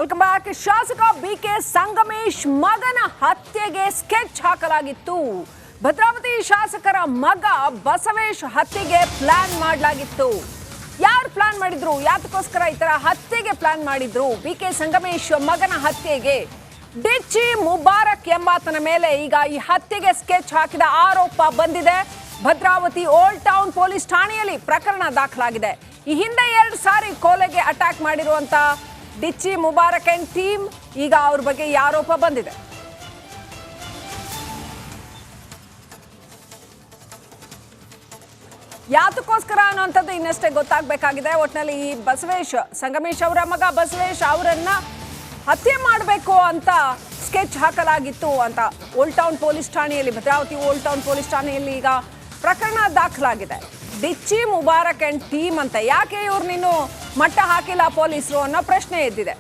Welcome back. ಶಾಸಕ BK Sangamesh ಮಗನ ಹತ್ಯೆಗೆ ಸ್ಕೆಚ್ ಹಾಕಲಾಗಿತ್ತು. ಭದ್ರಾವತಿ ಶಾಸಕರ ಮಗ ಬಸವೇಶ್ ಹತ್ಯೆಗೆ ಪ್ಲಾನ್ ಮಾಡಲಾಗಿತ್ತು. ಯಾರು ಪ್ಲಾನ್ ಮಾಡಿದ್ರು? ಯಾತಕ್ಕೋಸ್ಕರ ಈ ತರ ಹತ್ಯೆಗೆ ಪ್ಲಾನ್ ಮಾಡಿದ್ರು? ಬಿಕೆ ಸಂಗಮೇಶ್ ಮಗನ ಹತ್ಯೆಗೆ ಡಿಚ್ಚಿ ಮುಬಾರಕ್ ಎಂಬಾತನ ಮೇಲೆ ಈಗ ಈ ಹತ್ಯೆಗೆ ಸ್ಕೆಚ್ ಹಾಕಿದ ಆರೋಪ ಬಂದಿದೆ. ಭದ್ರಾವತಿ ಓಲ್ಡ್ ಟೌನ್ ಪೊಲೀಸ್ ಠಾಣೆಯಲ್ಲಿ ಪ್ರಕರಣ ದಾಖಲಾಗಿದೆ. ಈ ಹಿಂದೆ 2 ಸಾರಿ ಕೊಲೆಗೆ ಅಟ್ಯಾಕ್ ಮಾಡಿರುವಂತ ಡಿಚ್ಚಿ ಮುಬಾರಕ್ ಅಂಡ್ ಟೀಮ್ ಈಗ ಅವ್ರ ಬಗ್ಗೆ ಈ ಆರೋಪ ಬಂದಿದೆ. ಯಾತಕ್ಕೋಸ್ಕರ ಅನ್ನುವಂಥದ್ದು ಇನ್ನಷ್ಟೇ ಗೊತ್ತಾಗಬೇಕಾಗಿದೆ. ಒಟ್ಟಿನಲ್ಲಿ ಈ ಸಂಗಮೇಶ್ ಅವರ ಮಗ ಬಸವೇಶ್ ಅವರನ್ನ ಹತ್ಯೆ ಮಾಡಬೇಕು ಅಂತ ಸ್ಕೆಚ್ ಹಾಕಲಾಗಿತ್ತು ಅಂತ ಓಲ್ಡ್ ಟೌನ್ ಪೊಲೀಸ್ ಠಾಣೆಯಲ್ಲಿ, ಭದ್ರಾವತಿ ಓಲ್ಡ್ ಟೌನ್ ಪೊಲೀಸ್ ಠಾಣೆಯಲ್ಲಿ ಈಗ ಪ್ರಕರಣ ದಾಖಲಾಗಿದೆ. ಡಿಚ್ಚಿ ಮುಬಾರಕ್ ಅಂಡ್ ಟೀಮ್ ಅಂತ ಯಾಕೆ ಇವ್ರು ನೀನು ಮಟ್ಟ ಹಾಕಿಲ್ಲ ಪೊಲೀಸರು ಅನ್ನೋ ಪ್ರಶ್ನೆ ಎದ್ದಿದೆ.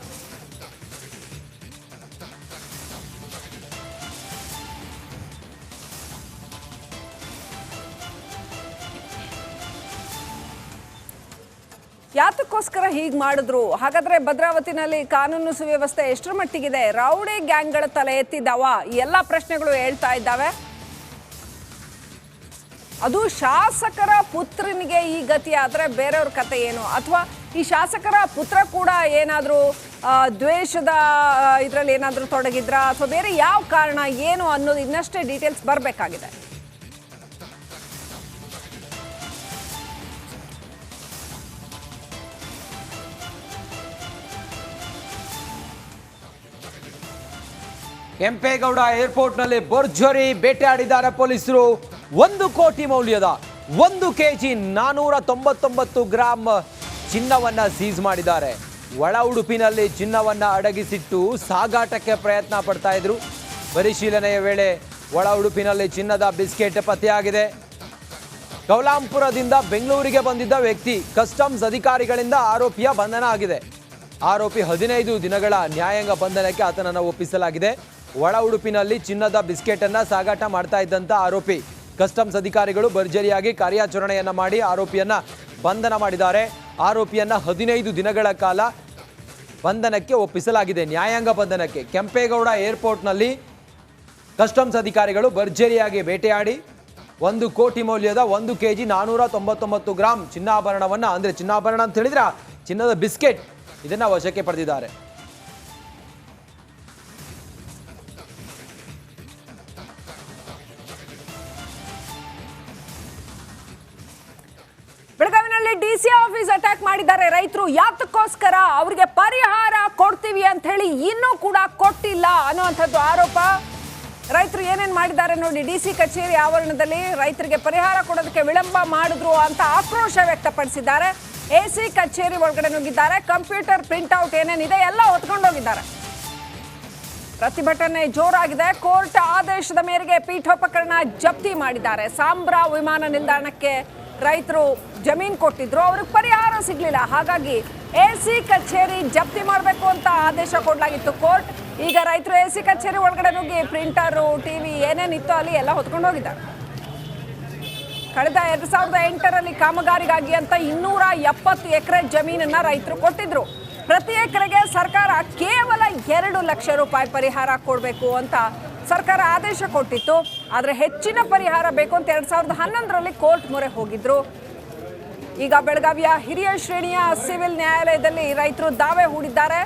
ಯಾತಕ್ಕೋಸ್ಕರ ಹೀಗೆ ಮಾಡಿದ್ರು? ಹಾಗಾದ್ರೆ ಭದ್ರಾವತಿನಲ್ಲಿ ಕಾನೂನು ಸುವ್ಯವಸ್ಥೆ ಎಷ್ಟರ ಮಟ್ಟಿಗಿದೆ? ರೌಡಿ ಗ್ಯಾಂಗ್ಗಳ ತಲೆ ಎತ್ತಿದ್ದಾವ? ಈ ಎಲ್ಲ ಪ್ರಶ್ನೆಗಳು ಹೇಳ್ತಾ ಇದ್ದಾವೆ. ಅದು ಶಾಸಕರ ಪುತ್ರನಿಗೆ ಈ ಗತಿ ಆದರೆ ಬೇರೆಯವ್ರ ಕತೆ ಏನು? ಅಥವಾ ಈ ಶಾಸಕರ ಪುತ್ರ ಕೂಡ ಏನಾದರೂ ದ್ವೇಷದ ಇದರಲ್ಲಿ ಏನಾದರೂ ತೊಡಗಿದ್ರ ಅಥವಾ ಬೇರೆ ಯಾವ ಕಾರಣ ಏನು ಅನ್ನೋದು ಇನ್ನಷ್ಟೇ ಡೀಟೇಲ್ಸ್ ಬರಬೇಕಾಗಿದೆ. ಕೆಂಪೇಗೌಡ ಏರ್ಪೋರ್ಟ್ನಲ್ಲಿ ಭರ್ಜರಿ ಬೇಟೆಯಾಡಿದ್ದಾರೆ ಪೊಲೀಸರು. 1 ಕೋಟಿ ಮೌಲ್ಯದ 1 kg 499 ಗ್ರಾಂ ಚಿನ್ನವನ್ನ ಸೀಸ್ ಮಾಡಿದ್ದಾರೆ. ಒಳ ಉಡುಪಿನಲ್ಲಿ ಚಿನ್ನವನ್ನ ಅಡಗಿಸಿಟ್ಟು ಸಾಗಾಟಕ್ಕೆ ಪ್ರಯತ್ನ ಪಡ್ತಾ ಇದ್ರು. ಪರಿಶೀಲನೆಯ ವೇಳೆ ಒಳ ಉಡುಪಿನಲ್ಲಿ ಚಿನ್ನದ ಬಿಸ್ಕೆಟ್ ಪತ್ತೆಯಾಗಿದೆ. ಕೌಲಾಂಪುರದಿಂದ ಬೆಂಗಳೂರಿಗೆ ಬಂದಿದ್ದ ವ್ಯಕ್ತಿ ಕಸ್ಟಮ್ಸ್ ಅಧಿಕಾರಿಗಳಿಂದ ಆರೋಪಿಯ ಬಂಧನ ಆಗಿದೆ. ಆರೋಪಿ 15 ದಿನಗಳ ನ್ಯಾಯಾಂಗ ಬಂಧನಕ್ಕೆ ಆತನನ್ನು ಒಪ್ಪಿಸಲಾಗಿದೆ. ಒಳ ಉಡುಪಿನಲ್ಲಿ ಚಿನ್ನದ ಬಿಸ್ಕೆಟ್ ಅನ್ನ ಸಾಗಾಟ ಮಾಡ್ತಾ ಇದ್ದಂತ ಆರೋಪಿ ಕಸ್ಟಮ್ಸ್ ಅಧಿಕಾರಿಗಳು ಭರ್ಜರಿಯಾಗಿ ಕಾರ್ಯಾಚರಣೆಯನ್ನ ಮಾಡಿ ಆರೋಪಿಯನ್ನ ಬಂಧನ ಮಾಡಿದ್ದಾರೆ. ಆರೋಪಿಯನ್ನ 15 ದಿನಗಳ ಕಾಲ ಬಂಧನಕ್ಕೆ ಒಪ್ಪಿಸಲಾಗಿದೆ, ನ್ಯಾಯಾಂಗ ಬಂಧನಕ್ಕೆ. ಕೆಂಪೇಗೌಡ ಏರ್ಪೋರ್ಟ್ನಲ್ಲಿ ಕಸ್ಟಮ್ಸ್ ಅಧಿಕಾರಿಗಳು ಭರ್ಜರಿಯಾಗಿ ಬೇಟೆಯಾಡಿ 1 ಕೋಟಿ ಮೌಲ್ಯದ 1 kg 499 ಗ್ರಾಂ ಚಿನ್ನಾಭರಣವನ್ನ, ಅಂದ್ರೆ ಚಿನ್ನಾಭರಣ ಅಂತ ಹೇಳಿದ್ರೆ ಚಿನ್ನದ ಬಿಸ್ಕೆಟ್, ಇದನ್ನ ವಶಕ್ಕೆ ಪಡೆದಿದ್ದಾರೆ. ಬೆಳಗಾವಿನಲ್ಲಿ ಡಿಸಿ ಆಫೀಸ್ ಅಟ್ಯಾಕ್ ಮಾಡಿದ್ದಾರೆ ರೈತರು. ಯಾತಕ್ಕೋಸ್ಕರ? ಅವರಿಗೆ ಪರಿಹಾರ ಕೊಡ್ತೀವಿ ಅಂತ ಹೇಳಿ ಇನ್ನೂ ಕೂಡ ಕೊಟ್ಟಿಲ್ಲ ಅನ್ನುವಂಥದ್ದು ಆರೋಪ. ರೈತರು ಏನೇನು ಮಾಡಿದ್ದಾರೆ ನೋಡಿ. ಡಿಸಿ ಕಚೇರಿ ಆವರಣದಲ್ಲಿ ರೈತರಿಗೆ ಪರಿಹಾರ ಕೊಡೋದಕ್ಕೆ ವಿಳಂಬ ಮಾಡಿದ್ರು ಅಂತ ಆಕ್ರೋಶ ವ್ಯಕ್ತಪಡಿಸಿದ್ದಾರೆ. ಎಸಿ ಕಚೇರಿ ಒಳಗಡೆ ನುಗ್ಗಿದ್ದಾರೆ. ಕಂಪ್ಯೂಟರ್ ಪ್ರಿಂಟ್ಔಟ್ ಏನೇನಿದೆ ಎಲ್ಲ ಹೊತ್ಕೊಂಡೋಗಿದ್ದಾರೆ. ಪ್ರತಿಭಟನೆ ಜೋರಾಗಿದೆ. ಕೋರ್ಟ್ ಆದೇಶದ ಮೇರೆಗೆ ಪೀಠೋಪಕರಣ ಜಪ್ತಿ ಮಾಡಿದ್ದಾರೆ. ಸಾಂಬ್ರಾ ವಿಮಾನ ನಿಲ್ದಾಣಕ್ಕೆ ರೈತರು ಜಮೀನು ಕೊಟ್ಟಿದ್ರು, ಅವ್ರಿಗೆ ಪರಿಹಾರ ಸಿಗ್ಲಿಲ್ಲ. ಹಾಗಾಗಿ ಎಸಿ ಕಚೇರಿ ಜಪ್ತಿ ಮಾಡಬೇಕು ಅಂತ ಆದೇಶ ಕೊಡಲಾಗಿತ್ತು ಕೋರ್ಟ್. ಈಗ ರೈತರು ಎಸಿ ಕಚೇರಿ ಒಳಗಡೆ ನುಗ್ಗಿ ಪ್ರಿಂಟರು, ಟಿವಿ ಏನೇನಿತ್ತು ಅಲ್ಲಿ ಎಲ್ಲ ಹೊತ್ಕೊಂಡು ಹೋಗಿದ್ದಾರೆ. ಕಳೆದ 2008ರಲ್ಲಿ ಕಾಮಗಾರಿಗಾಗಿ ಅಂತ 270 ಎಕರೆ ಜಮೀನನ್ನ ರೈತರು ಕೊಟ್ಟಿದ್ರು. ಪ್ರತಿ ಎಕರೆಗೆ ಸರ್ಕಾರ ಕೇವಲ 2 ಲಕ್ಷ ರೂಪಾಯಿ ಪರಿಹಾರ ಕೊಡಬೇಕು ಅಂತ ಸರ್ಕಾರ ಆದೇಶ ಕೊಟ್ಟಿತ್ತು. ಆದರೆ ಹೆಚ್ಚಿನ ಪರಿಹಾರ ಬೇಕು ಅಂತ 2011ರಲ್ಲಿ ಕೋರ್ಟ್ ಮೊರೆ ಹೋಗಿದ್ರು. ಈಗ ಬೆಳಗಾವಿಯ ಹಿರಿಯ ಶ್ರೇಣಿಯ ಸಿವಿಲ್ ನ್ಯಾಯಾಲಯದಲ್ಲಿ ರೈತರು ದಾವೆ ಹೂಡಿದ್ದಾರೆ.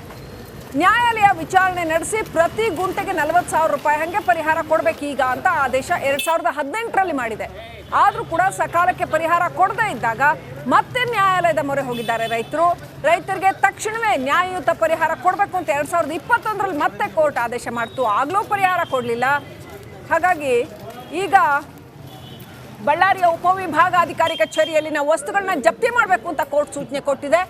ನ್ಯಾಯಾಲಯ ವಿಚಾರಣೆ ನಡೆಸಿ ಪ್ರತಿ ಗುಂಟೆಗೆ 40,000 ರೂಪಾಯಿ ಹಂಗೆ ಪರಿಹಾರ ಕೊಡಬೇಕು ಈಗ ಅಂತ ಆದೇಶ 2018ರಲ್ಲಿ ಮಾಡಿದೆ. ಆದರೂ ಕೂಡ ಸಕಾಲಕ್ಕೆ ಪರಿಹಾರ ಕೊಡದೇ ಇದ್ದಾಗ ಮತ್ತೆ ನ್ಯಾಯಾಲಯದ ಮೊರೆ ಹೋಗಿದ್ದಾರೆ ರೈತರು. ರೈತರಿಗೆ ತಕ್ಷಣವೇ ನ್ಯಾಯಯುತ ಪರಿಹಾರ ಕೊಡಬೇಕು ಅಂತ 2021ರಲ್ಲಿ ಮತ್ತೆ ಕೋರ್ಟ್ ಆದೇಶ ಮಾಡ್ತು. ಆಗಲೂ ಪರಿಹಾರ ಕೊಡಲಿಲ್ಲ. ಹಾಗಾಗಿ ಈಗ ಬಳ್ಳಾರಿಯ ಉಪವಿಭಾಗಾಧಿಕಾರಿ ಕಚೇರಿಯಲ್ಲಿನ ವಸ್ತುಗಳನ್ನ ಜಪ್ತಿ ಮಾಡಬೇಕು ಅಂತ ಕೋರ್ಟ್ ಸೂಚನೆ ಕೊಟ್ಟಿದೆ.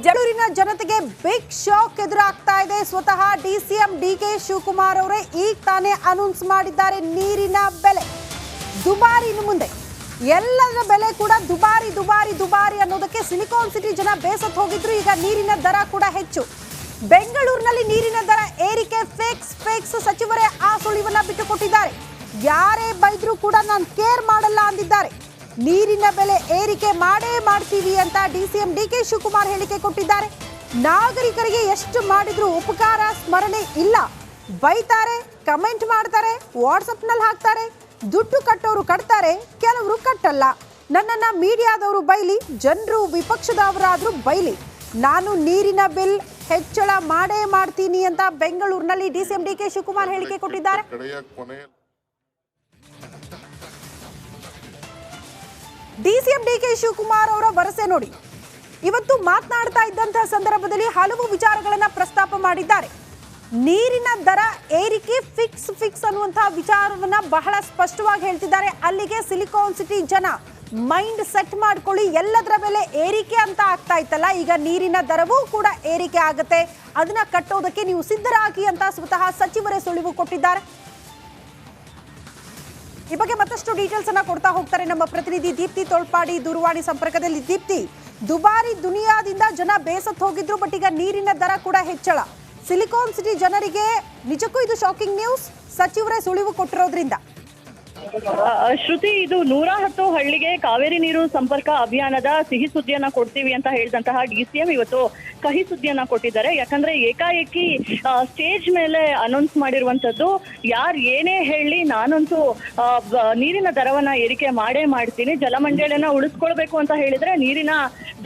ಬೆಂಗಳೂರಿನ ಜನತೆಗೆ ಬಿಗ್ ಶಾಕ್ ಎದುರಾಗ್ತಾ ಇದೆ. ಸ್ವತಃ ಡಿಸಿಎಂ ಡಿಕೆ ಶಿವಕುಮಾರ್ ಅವರೇ ಈಗ ತಾನೇ ಅನೌನ್ಸ್ ಮಾಡಿದ್ದಾರೆ. ನೀರಿನ ಬೆಲೆ ದುಬಾರಿ. ಇನ್ನು ಮುಂದೆ ಎಲ್ಲದರ ಬೆಲೆ ಕೂಡ ದುಬಾರಿ ದುಬಾರಿ ದುಬಾರಿ ಅನ್ನೋದಕ್ಕೆ ಸಿಲಿಕಾನ್ ಸಿಟಿ ಜನ ಬೇಸತ್ತು ಹೋಗಿದ್ರು. ಈಗ ನೀರಿನ ದರ ಕೂಡ ಹೆಚ್ಚು. ಬೆಂಗಳೂರಿನಲ್ಲಿ ನೀರಿನ ದರ ಏರಿಕೆ ಫೇಕ್ಸ್ ಸಚಿವರೇ ಆ ಸುಳಿವನ್ನ ಬಿಟ್ಟುಕೊಟ್ಟಿದ್ದಾರೆ. ಯಾರೇ ಬೈದ್ರು ಕೂಡ ನಾನು ಕೇರ್ ಮಾಡಲ್ಲ ಅಂದಿದ್ದಾರೆ. ನೀರಿನ ಬೆಲೆ ಏರಿಕೆ ಮಾಡೇ ಮಾಡ್ತೀವಿ ಅಂತ ಡಿಸಿಎಂ ಡಿಕೆ ಶಿವಕುಮಾರ್ ಹೇಳಿಕೆ ಕೊಟ್ಟಿದ್ದಾರೆ. ನಾಗರಿಕರಿಗೆ ಎಷ್ಟು ಮಾಡಿದ್ರು ಉಪಕಾರ ಸ್ಮರಣೆ ಇಲ್ಲ. ಬೈತಾರೆ, ಕಮೆಂಟ್ ಮಾಡ್ತಾರೆ, ವಾಟ್ಸಪ್ನಲ್ಲಿ ಹಾಕ್ತಾರೆ, ದುಡ್ಡು ಕಟ್ಟೋರು ಕಟ್ತಾರೆ, ಕೆಲವರು ಕಟ್ಟಲ್ಲ. ನನ್ನನ್ನು ಮೀಡಿಯಾದವರು ಬೈಲಿ, ಜನರು ವಿಪಕ್ಷದವರಾದರೂ ಬೈಲಿ, ನಾನು ನೀರಿನ ಬಿಲ್ ಹೆಚ್ಚಳ ಮಾಡೇ ಮಾಡ್ತೀನಿ ಅಂತ ಬೆಂಗಳೂರಿನಲ್ಲಿ ಡಿಸಿಎಂ ಡಿಕೆ ಶಿವಕುಮಾರ್ ಹೇಳಿಕೆ ಕೊಟ್ಟಿದ್ದಾರೆ. ಡಿಸಿಎಂ ಡಿಕೆ ಶಿವಕುಮಾರ್ ಅವರ ವರಸೆ ನೋಡಿ. ಇವತ್ತು ಮಾತನಾಡ್ತಾ ಇದ್ದಂತಹ ಸಂದರ್ಭದಲ್ಲಿ ಹಲವು ವಿಚಾರಗಳನ್ನ ಪ್ರಸ್ತಾಪ ಮಾಡಿದ್ದಾರೆ. ನೀರಿನ ದರ ಏರಿಕೆ ಫಿಕ್ಸ್ ಅನ್ನುವಂತಹ ವಿಚಾರವನ್ನ ಬಹಳ ಸ್ಪಷ್ಟವಾಗಿ ಹೇಳ್ತಿದ್ದಾರೆ. ಅಲ್ಲಿಗೆ ಸಿಲಿಕಾನ್ ಸಿಟಿ ಜನ ಮೈಂಡ್ ಸೆಟ್ ಮಾಡ್ಕೊಳ್ಳಿ, ಎಲ್ಲದರ ಬೆಲೆ ಏರಿಕೆ ಅಂತ ಆಗ್ತಾ ಇತ್ತಲ್ಲ, ಈಗ ನೀರಿನ ದರವೂ ಕೂಡ ಏರಿಕೆ ಆಗುತ್ತೆ, ಅದನ್ನ ಕಟ್ಟೋದಕ್ಕೆ ನೀವು ಸಿದ್ಧರಾಗಿ ಅಂತ ಸ್ವತಃ ಸಚಿವರೇ ಸುಳಿವು ಕೊಟ್ಟಿದ್ದಾರೆ. ಈ ಬಗ್ಗೆ ಮತ್ತಷ್ಟು ಡೀಟೇಲ್ಸ್ ಅನ್ನ ಕೊಡ್ತಾ ಹೋಗ್ತಾರೆ ನಮ್ಮ ಪ್ರತಿನಿಧಿ ದೀಪ್ತಿ ತೋಳ್ಪಾಡಿ ದೂರವಾಣಿ ಸಂಪರ್ಕದಲ್ಲಿ. ದೀಪ್ತಿ, ದುಬಾರಿ ದುನಿಯಾದಿಂದ ಜನ ಬೇಸತ್ತು ಹೋಗಿದ್ರು, ಬಟ್ ಈಗ ನೀರಿನ ದರ ಕೂಡ ಹೆಚ್ಚಳ. ಸಿಲಿಕಾನ್ ಸಿಟಿ ಜನರಿಗೆ ನಿಜಕ್ಕೂ ಇದು ಶಾಕಿಂಗ್ ನ್ಯೂಸ್, ಸಚಿವರೇ ಸುಳಿವು ಕೊಟ್ಟಿರೋದ್ರಿಂದ. ಶ್ರುತಿ, ಇದು 110 ಹಳ್ಳಿಗೆ ಕಾವೇರಿ ನೀರು ಸಂಪರ್ಕ ಅಭಿಯಾನದ ಸಿಹಿ ಸುದ್ದಿಯನ್ನ ಕೊಡ್ತೀವಿ ಅಂತ ಹೇಳಿದಂತಹ ಡಿಸಿಎಂ ಇವತ್ತು ಕಹಿ ಸುದ್ದಿಯನ್ನ ಕೊಟ್ಟಿದ್ದಾರೆ. ಯಾಕಂದ್ರೆ ಏಕಾಏಕಿ ಸ್ಟೇಜ್ ಮೇಲೆ ಅನೌನ್ಸ್ ಮಾಡಿರುವಂತದ್ದು, ಯಾರು ಏನೇ ಹೇಳಿ ನಾನಂತೂ ನೀರಿನ ದರವನ್ನ ಏರಿಕೆ ಮಾಡೇ ಮಾಡ್ತೀನಿ, ಜಲಮಂಡಳಿಯನ್ನ ಉಳಿಸ್ಕೊಳ್ಬೇಕು ಅಂತ ಹೇಳಿದ್ರೆ ನೀರಿನ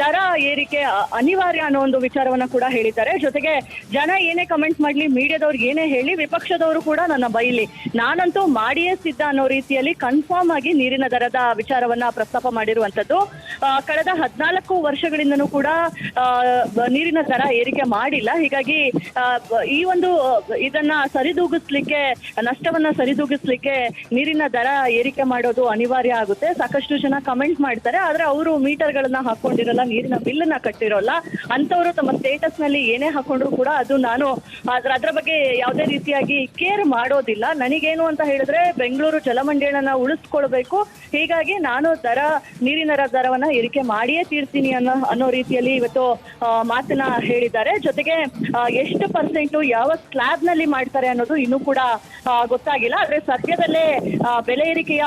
ದರ ಏರಿಕೆ ಅನಿವಾರ್ಯ ಅನ್ನೋ ಒಂದು ವಿಚಾರವನ್ನ ಕೂಡ ಹೇಳಿದ್ದಾರೆ. ಜೊತೆಗೆ ಜನ ಏನೇ ಕಮೆಂಟ್ ಮಾಡ್ಲಿ, ಮೀಡಿಯಾದವ್ರು ಏನೇ ಹೇಳಿ, ವಿಪಕ್ಷದವರು ಕೂಡ ನನ್ನ ಬೈಲಿ, ನಾನಂತೂ ಮಾಡಿಯೇ ಸಿದ್ಧ ಅನ್ನೋ ರೀತಿಯಲ್ಲಿ ಕನ್ಫರ್ಮ್ ಆಗಿ ನೀರಿನ ದರದ ವಿಚಾರವನ್ನ ಪ್ರಸ್ತಾಪ ಮಾಡಿರುವಂತದ್ದು. ಕಳೆದ 14 ವರ್ಷಗಳಿಂದನೂ ಕೂಡ ನೀರಿನ ದರ ಏರಿಕೆ ಮಾಡಿಲ್ಲ. ಹೀಗಾಗಿ ಈ ಒಂದು ಇದನ್ನ ಸರಿದೂಗಿಸ್ಲಿಕ್ಕೆ, ನಷ್ಟವನ್ನ ಸರಿದೂಗಿಸ್ಲಿಕ್ಕೆ ನೀರಿನ ದರ ಏರಿಕೆ ಮಾಡೋದು ಅನಿವಾರ್ಯ ಆಗುತ್ತೆ. ಸಾಕಷ್ಟು ಜನ ಕಮೆಂಟ್ ಮಾಡ್ತಾರೆ, ಆದ್ರೆ ಅವರು ಮೀಟರ್ಗಳನ್ನ ಹಾಕೊಂಡಿರಲ್ಲ, ನೀರಿನ ಬಿಲ್ ನ ಕಟ್ಟಿರೋಲ್ಲ. ಅಂತವರು ತಮ್ಮ ಸ್ಟೇಟಸ್ ನಲ್ಲಿ ಏನೇ ಹಾಕೊಂಡ್ರು ಕೂಡ ಅದು ನಾನು ಅದ್ರ ಬಗ್ಗೆ ಯಾವುದೇ ರೀತಿಯಾಗಿ ಕೇರ್ ಮಾಡೋದಿಲ್ಲ. ನನಗೇನು ಅಂತ ಹೇಳಿದ್ರೆ ಬೆಂಗಳೂರು ಜಲಮಂಡಳಿಯನ್ನ ಉಳಿಸ್ಕೊಳ್ಬೇಕು, ಹೀಗಾಗಿ ನಾನು ನೀರಿನ ದರವನ್ನ ಏರಿಕೆ ಮಾಡಿಯೇ ತೀರ್ತೀನಿ ಅನ್ನೋ ರೀತಿಯಲ್ಲಿ ಇವತ್ತು ಮಾತನ್ನ ಹೇಳಿದ್ದಾರೆ. ಜೊತೆಗೆ ಎಷ್ಟು ಪರ್ಸೆಂಟ್ ಯಾವ ಸ್ಲ್ಯಾಬ್ ನಲ್ಲಿ ಮಾಡ್ತಾರೆ ಅನ್ನೋದು ಇನ್ನೂ ಕೂಡ ಗೊತ್ತಾಗಿಲ್ಲ. ಆದ್ರೆ ಸದ್ಯದಲ್ಲೇ ಬೆಲೆ ಏರಿಕೆಯ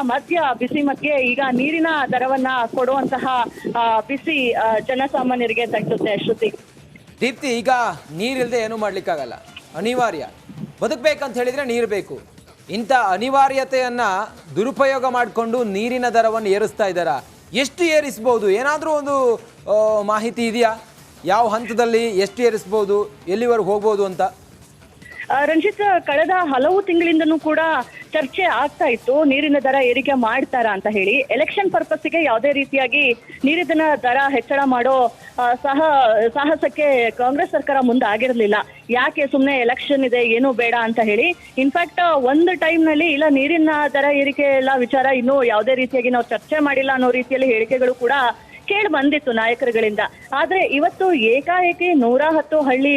ಬಿಸಿ ಮಧ್ಯೆ ಈಗ ನೀರಿನ ದರವನ್ನ ಕೊಡುವಂತಹ ಬಿಸಿ ಜನಸಾಮಾನ್ಯರಿಗೆ ತಟ್ಟುತ್ತೆ. ಶ್ರುತಿ, ದೀಪ್ತಿ, ಈಗ ನೀರಿಲ್ಲದೆ ಏನು ಮಾಡ್ಲಿಕ್ಕಾಗಲ್ಲ, ಅನಿವಾರ್ಯ. ಬದುಕಬೇಕಂತ ಹೇಳಿದ್ರೆ ನೀರು ಬೇಕು. ಇಂಥ ಅನಿವಾರ್ಯತೆಯನ್ನ ದುರುಪಯೋಗ ಮಾಡಿಕೊಂಡು ನೀರಿನ ದರವನ್ನು ಏರಿಸ್ತಾ ಇದ್ದಾರಾ? ಎಷ್ಟು ಏರಿಸ್ಬೋದು? ಏನಾದರೂ ಒಂದು ಮಾಹಿತಿ ಇದೆಯಾ? ಯಾವ ಹಂತದಲ್ಲಿ ಎಷ್ಟು ಏರಿಸ್ಬೋದು, ಎಲ್ಲಿವರೆಗೂ ಹೋಗ್ಬೋದು ಅಂತ? ರಂಜಿತ್, ಕಳೆದ ಹಲವು ತಿಂಗಳಿಂದನೂ ಕೂಡ ಚರ್ಚೆ ಆಗ್ತಾ ಇತ್ತು ನೀರಿನ ದರ ಏರಿಕೆ ಮಾಡ್ತಾರಾ ಅಂತ ಹೇಳಿ. ಎಲೆಕ್ಷನ್ ಪರ್ಪಸ್ಗೆ ಯಾವುದೇ ರೀತಿಯಾಗಿ ನೀರಿನ ದರ ಹೆಚ್ಚಳ ಮಾಡೋ ಸಾಹಸಕ್ಕೆ ಕಾಂಗ್ರೆಸ್ ಸರ್ಕಾರ ಮುಂದೆ ಆಗಿರಲಿಲ್ಲ. ಯಾಕೆ, ಸುಮ್ಮನೆ ಎಲೆಕ್ಷನ್ ಇದೆ, ಏನು ಬೇಡ ಅಂತ ಹೇಳಿ. ಇನ್ಫ್ಯಾಕ್ಟ್ ಒಂದು ಟೈಮ್ ನಲ್ಲಿ ಇಲ್ಲ, ನೀರಿನ ದರ ಏರಿಕೆ ಎಲ್ಲ ವಿಚಾರ ಇನ್ನೂ ಯಾವುದೇ ರೀತಿಯಾಗಿ ನಾವು ಚರ್ಚೆ ಮಾಡಿಲ್ಲ ಅನ್ನೋ ರೀತಿಯಲ್ಲಿ ಹೇಳಿಕೆಗಳು ಕೂಡ ಕೇಳಿ ಬಂದಿತ್ತು ನಾಯಕರುಗಳಿಂದ. ಆದ್ರೆ ಇವತ್ತು ಏಕಾಏಕಿ 110 ಹಳ್ಳಿ